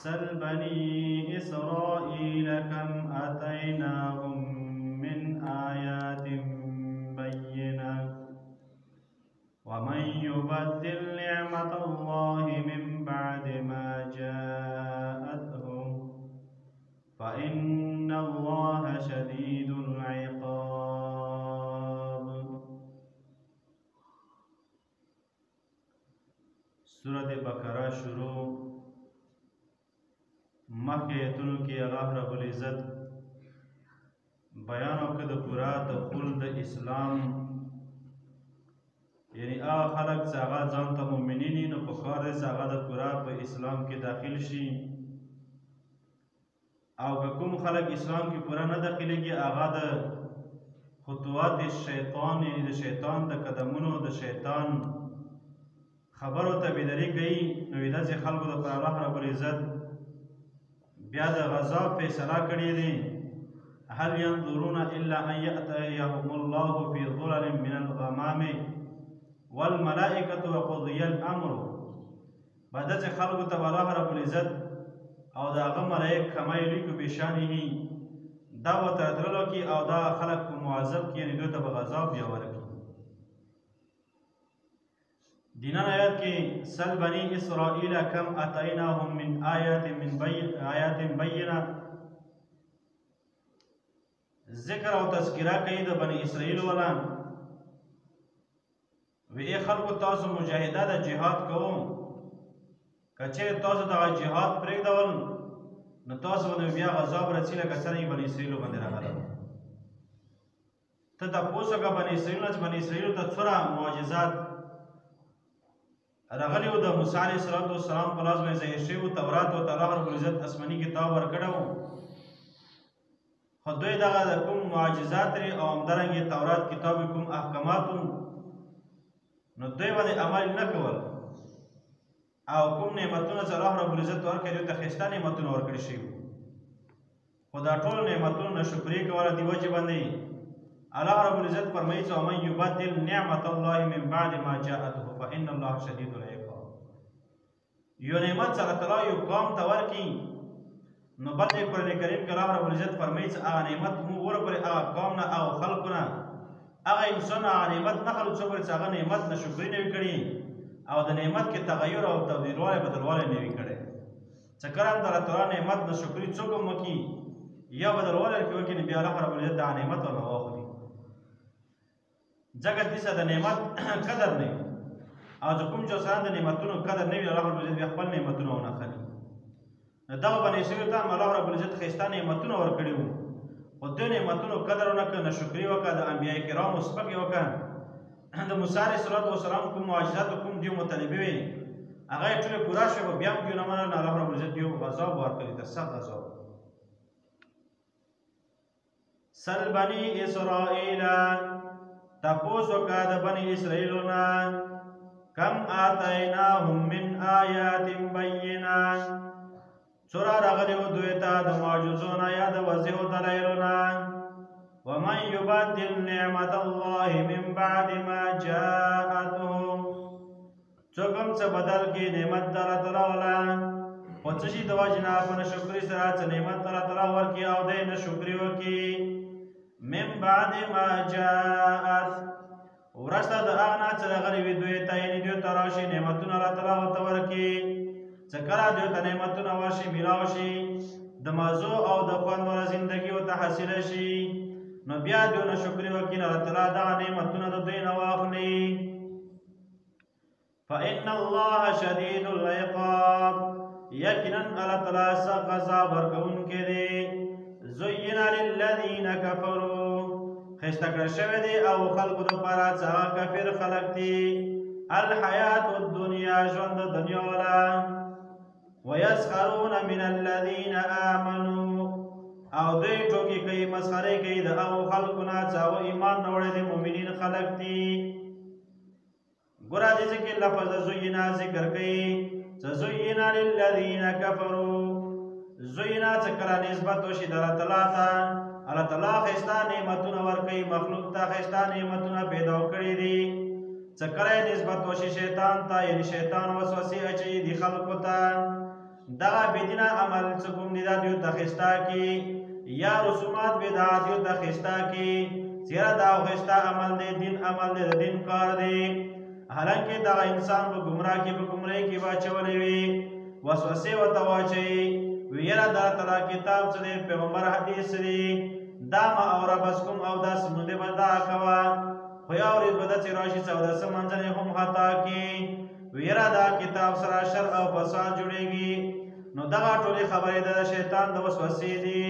سل بني إسرائيل كم آتيناهم من آيات بينة ومن يبدل نعمة الله من بعد ما جاءته فإن الله شديد العقاب. سورة بقرة شروع مخکې ایتونو کې الله رب العزت بیان وکړ د پورا دخول د اسلام، یعنی هغه خلک چې هغه ځان ته مؤمنین دي نو پکار دی چې هغه د پورا په اسلام کې داخل شي، او که کوم خلک اسلام کې پورا نه داخلېږي هغه د خطوات شیطان، یعنی د شیطان د قدمونو د شیطان خبرو تابعداري کوي، نو داسې خلکو دپاره الله رب العزت بیا د غضب فیصله کړې دی. هل ينظرون الا ان ياتيهم الله في ظلل من الغمام والملائکة وقضي الامر. بعد داسې خلکو ته الله رب العزت او د هغه ملایک کما یلیکو بشانه دا ورته راتللو کې او دا خلک په معذب کې، یعنې دوی ته به غضب بیا ورکړي. دینان آیات کې سل بني اسرائیل کم اتیناهم من آیات بینه ذکر او تذکرہ کوي د بني اسرائیل والا. وی ای خلکو تاسو مجاهده د جهاد کوو، که چیرې تاسو دغه جهاد پرېږدول نو تاسو باندې بیا غضب رسي لکه څرنګه بني اسرائیلو باندې راغلی. ته تپوس وکړه بني اسرائیلو نه چې بني اسرائیلو ته څومره معجزات راغلی و. د موسی علیه السلام په لاس باندې ظاهر شوي و، تورات ورته الله رب العزت آسماني کتاب ورکړی و، خو دوی دغه د کوم معجزات لري او همدارنګې تورات کتاب کوم احکامات نو دوی باندې عمل نه کول، او کوم نعمتونه چې الله رب العزت ورکړي دوی ته ښایسته نعمتونه ورکړي شوي، خو دا ټول نعمتونه ناشکري کوله. دې وجې باندې الله رب العزت فرمایي چې ومن یبدل نعمت الله من بعد ما جاءته فإن الله شدید العقاب. یو نعمت چې الله تعالی یو قوم ته ورکړي نو بل دی قرآن کریم کې الله رب العزت فرمایي چې هغه نعمت موږ ورکړي هغه قوم نه او خلکو نه، هغه انسان هغه نعمت نه خلو څوک چې هغه نعمت ناشکري نه وي کړي او د نعمت کې تغیر او تبدیلوالی بدلوالی نه وي کړی. چې کله هم د الله تعالی نعمت ناشکري څوک هم وکړي یا بدلوالی کې وکړي نو بیا الله رب العزت دغه نعمت ورنه واخلي. ځکه دې سره د نعمت قدر نه وي، او چې کوم چې سره د نعمتونو قدر نه وي الله رب العزت بیا خپل نعمتونه ونه اخلي. نو دغه بني اسرائیلو ته هم الله رب العزت ښایسته نعمتونه ورکړي وو، خو دې نعمتونو قدر ونه کړه، ناشکري وکړه، د انبیاء کرامو سپکې وکړه. د موسی علیه السلام کوم معجزات کوم دیو مطالبې وې هغه یې ټولې پوره شوې، بیا هم دوی نه منل، الله رب العزت یو غضب ورکړي ته، سخت غضب. سل بني اسرائیل تپوس وکړه د بني اسرائیلو نه کم آتیناهم من آیات بینه څومره راغلي وو دوی ته د معجزو نه یا د واضحو دلایلو نه. ومن یبدل نعمت الله من بعد ما جاءته څوک هم څه بدل کړي نعمت د الله تعالی والا خو څه شي د وجې نه په ناشکري سره څه نعمت الله تعالی ورکړي او دی ناشکري وکړي. من بعد ما جاءت وروسته د هغه نه چې راغلي وي دوی ته، یعنې دوی ته راشي نعمتونه الله تعالی ورته ورکړي. چې کله دوی ته نعمتونه ورشي میلاو شي د مزو او د خوند والا زندګي ورته حاصله شي نو بیا دوی ناشکري وکړي نو الله تعالی دغه نعمتونه د دوی نه واخلي. فإن الله شدید العقاب یقینا الله تعالی سخت عذاب ورکوونکی دی. زین للذین کفروا ښایسته کړی شوی دی او خلکو دپاره چې هغه کافر خلک دي الحیات الدنیا ژوند د دنیا والا. ویسخرون من الذین آمنوا او دوی ټوکې کوي مسخرې کوي د هغو خلکو نه چې هغه ایمان نه وړی دی مؤمنین خلک دي. ګوره دې کې لفظ زینا ذکر کوي چې زینا للذین کفروا، زینا چې کله نسبت وشي د الله تعالی ته، الله تعالی ښایسته نعمتونه ورکوي، مخلوق ته ښایسته نعمتونه پیدا کړي دي. چې کله نسبت وشي شیطان ته، یعنی شیطان وسوسې اچوي دي خلکو ته، دغه بېدینه عمل څه کوم دي دا دیو ته ښایسته کړي یا رسومات بدعات دیو ته ښایسته کړي چېرې دا ښایسته عمل دی دین عمل دی د دین کار دی حالانکه دغه انسان په ګمراه کې په ګمراهۍ کې به اچولی وي وسوسې ورته واچوي وي یاره دا تعالی کتاب څه دی پیغمبر حدیث دی دا ما اوره بس کوم او داسې نو دی به دا کوه خو یا ورځ به داسې راشي چې اوداسه منځنۍ هم خطا کړي وي یاره دا کتاب سره شر او فساد جوړېږي نو دغه ټولې خبرې د شیطان د وسوسې دي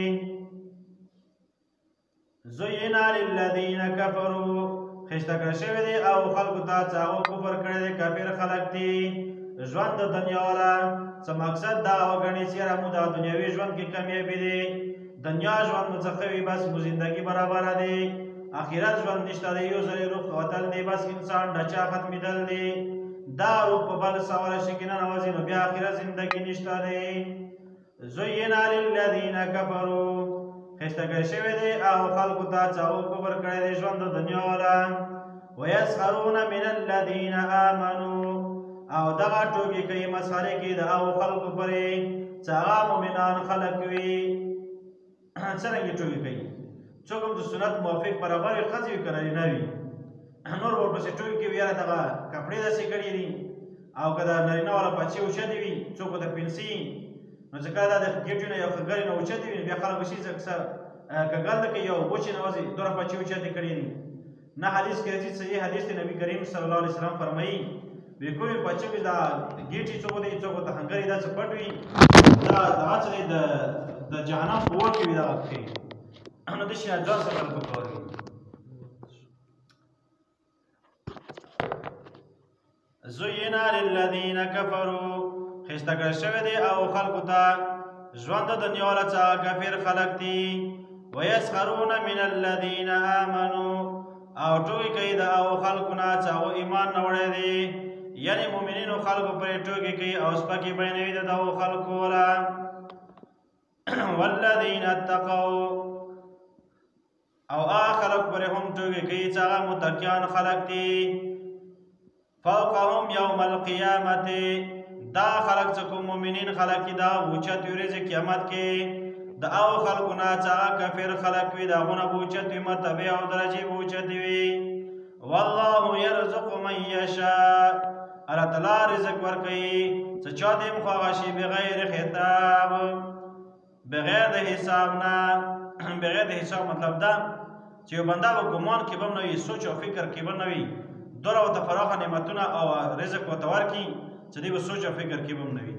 زینا للذین کفروا خشته کړی شوی دی او خلکو ته چې هغو کفر کړی دی کافر خلک دي ژوند د دنیا والا څه مقصد دا وګڼي چې یاره مو دا دنیوي ژوند کې کامیابي دی دنیا ژوند مو څه وي بس مو زندګي برابره دی آخرت ژوند نشته دی یو ځلې روح وتل دی بس انسان ډچا ختمېدل دی دا روح په بل سواره شي کې ننوځي نو بیا آخرت زندګي نشته دی زینا للذین کفروا خشته کړی شوی دی او خلکو ته چې هغو کفر کړی دی ژوند د دنیا والا ویسخرون من الذین آمنوا او دغه ټوکې کوي مسخرې کوي د هغو خلکو پرې چې هغه مؤمنان خلک وي څرنګې ټوکې کوي څوک هم د سنت موافق برابر وي ښځې وي که نارینه وي نور ورپسې ټوکې کوي یاره دغه کپړې داسې کړي دي او که د نارینه والا پچې اوچتې وي څوک ورته پنسي نو چې کله دا د ګېټې نه یو ښه نه اوچتې وي بیا خلک به شي که ګلده کوي یو بوچې نوځي دومره پچې اوچتې کړي دي نه حدیث کې راځي صحیح حدیث دی نبي کریم صلی الله علیه وسلم فرمایي وی کومې پچې وي دا ګېټې څوک دی څوک ورته هنګرې داسې پټ وي دا دغه څه دی د جهنم په اور کې وي دغه پښې نو دې شي ځان سره خلکو کول زینا للذین کفروا خسته کړی شوی دی او خلکو ته ژوند د دنیا والا څه کافر خلک دي ویسخرون من الذین آمنوا او ټوکې کوي د هغو خلکو نه چې هغو ایمان نه وړی دی یعنې مؤمنینو خلکو پرې ټوکې کوي او سپکې بیانوي د دغو خلکو والا والذین اتقوا او هغه خلک پرې هم ټوکې کوي چې هغه متقیان خلک دي فوقهم یوم القیامت دا خلق چې کوم مؤمنین خلق دي دا اوچت ورځې قیامت کې د هغو خلکو نه چې هغه کافر خلک وي د هغو نه به اوچت وي مرتبې او درجې به اوچتې وي والله یرزق من یشاء الله تعالی رزق ورکوي چې چا ته هم خو هغه شي بغیر حساب بغیر د حساب نه بغیر د حساب مطلب دا چې یو بنده به ګمان کې به هم نه وي سوچ او فکر کې به نه وي دوره ورته فراخه نعمتونه او رزق ورته ورکړي چې دوی به سوچ او فکر کې به هم نه وي